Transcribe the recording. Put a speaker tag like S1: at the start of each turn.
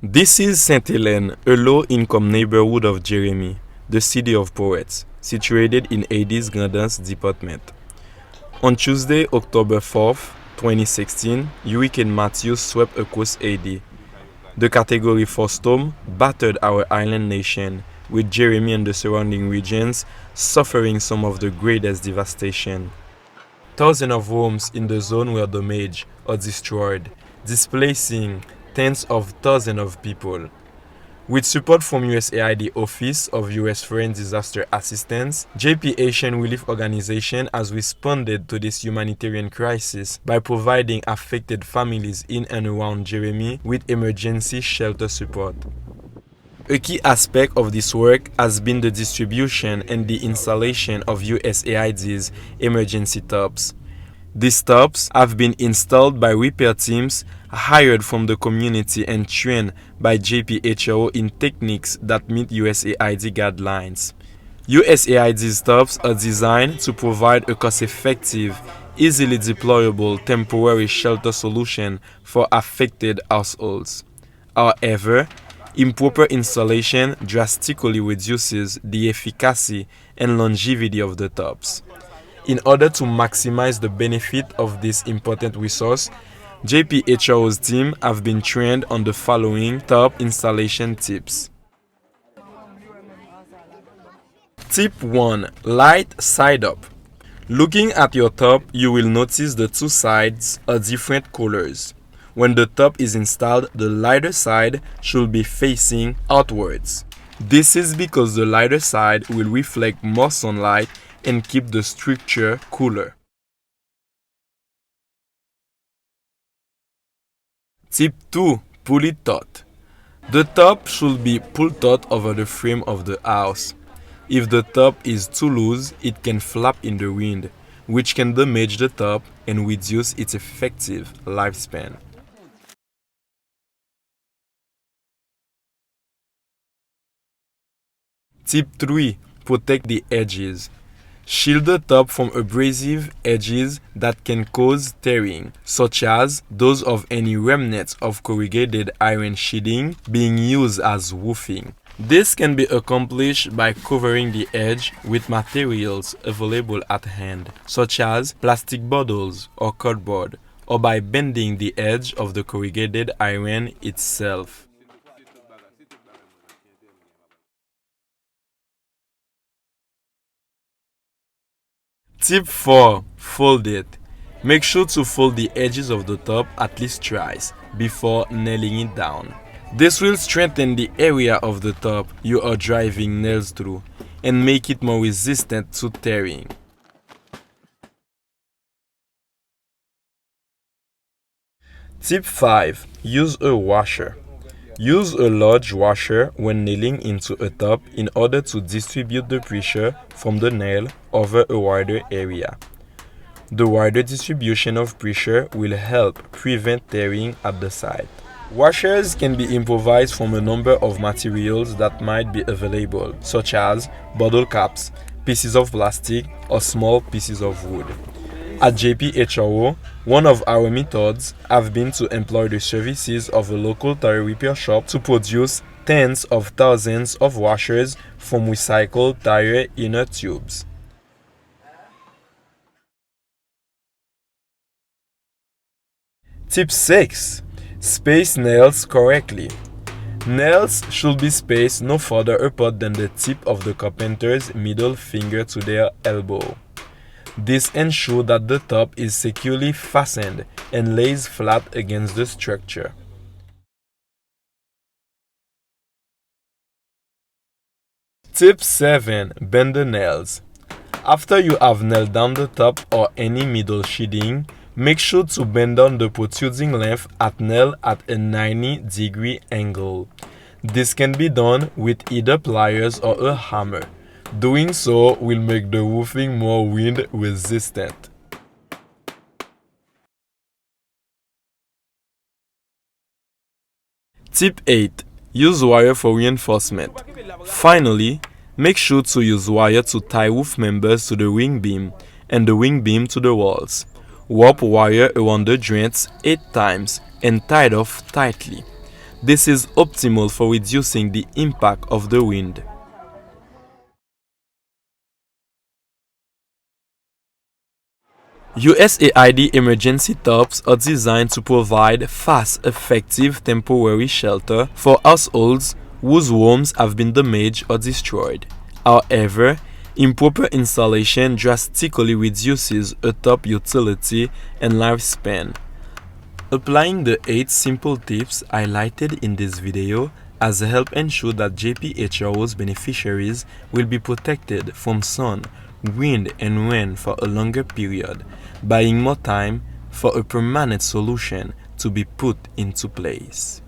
S1: This is St. Helene, a low-income neighborhood of Jeremy, the city of poets, situated in AD's Grandance department. On Tuesday, October 4th, 2016, Hurricane Matthew swept across AD. The Category 4 storm battered our island nation, with Jeremy and the surrounding regions suffering some of the greatest devastation. Thousands of homes in the zone were damaged or destroyed, displacing tens of thousands of people. With support from USAID Office of U.S. Foreign Disaster Assistance, JP Asian Relief Organization has responded to this humanitarian crisis by providing affected families in and around Jeremy with emergency shelter support. A key aspect of this work has been the distribution and the installation of USAID's emergency tubs. These tubs have been installed by repair teams hired from the community and trained by JPHRO in techniques that meet USAID guidelines. USAID's tubs are designed to provide a cost-effective, easily deployable temporary shelter solution for affected households. However, improper installation drastically reduces the efficacy and longevity of the tubs. In order to maximize the benefit of this important resource, JPHRO's team have been trained on the following tub installation tips. Tip 1. Light side up. Looking at your tub, you will notice the two sides are different colors. When the tub is installed, the lighter side should be facing outwards. This is because the lighter side will reflect more sunlight and keep the structure cooler. Tip 2. Pull it taut. The top should be pulled taut over the frame of the house. If the top is too loose, it can flap in the wind, which can damage the top and reduce its effective lifespan. Tip 3. Protect the edges. Shield the top from abrasive edges that can cause tearing, such as those of any remnants of corrugated iron sheeting being used as roofing. This can be accomplished by covering the edge with materials available at hand, such as plastic bottles or cardboard, or by bending the edge of the corrugated iron itself. Tip 4. Fold it. Make sure to fold the edges of the top at least twice before nailing it down. This will strengthen the area of the top you are driving nails through and make it more resistant to tearing. Tip 5. Use a washer. Use a large washer when nailing into a top in order to distribute the pressure from the nail over a wider area. The wider distribution of pressure will help prevent tearing at the site. Washers can be improvised from a number of materials that might be available, such as bottle caps, pieces of plastic, or small pieces of wood. At JPHRO, one of our methods have been to employ the services of a local tire repair shop to produce tens of thousands of washers from recycled tire inner tubes. Tip 6. Space nails correctly. Nails should be spaced no further apart than the tip of the carpenter's middle finger to their elbow. This ensures that the top is securely fastened and lays flat against the structure. Tip 7. Bend the nails. After you have nailed down the top or any middle sheathing, make sure to bend down the protruding length at nail at a 90-degree angle. This can be done with either pliers or a hammer. Doing so will make the roofing more wind resistant. Tip 8. Use wire for reinforcement. Finally, make sure to use wire to tie roof members to the wing beam and the wing beam to the walls. Wrap wire around the joints 8 times and tie it off tightly. This is optimal for reducing the impact of the wind. USAID emergency tarps are designed to provide fast, effective temporary shelter for households whose homes have been damaged or destroyed. However, improper installation drastically reduces a tarp utility and lifespan. Applying the 8 simple tips highlighted in this video has helped ensure that JPHRO's beneficiaries will be protected from sun, wind and rain for a longer period, buying more time for a permanent solution to be put into place.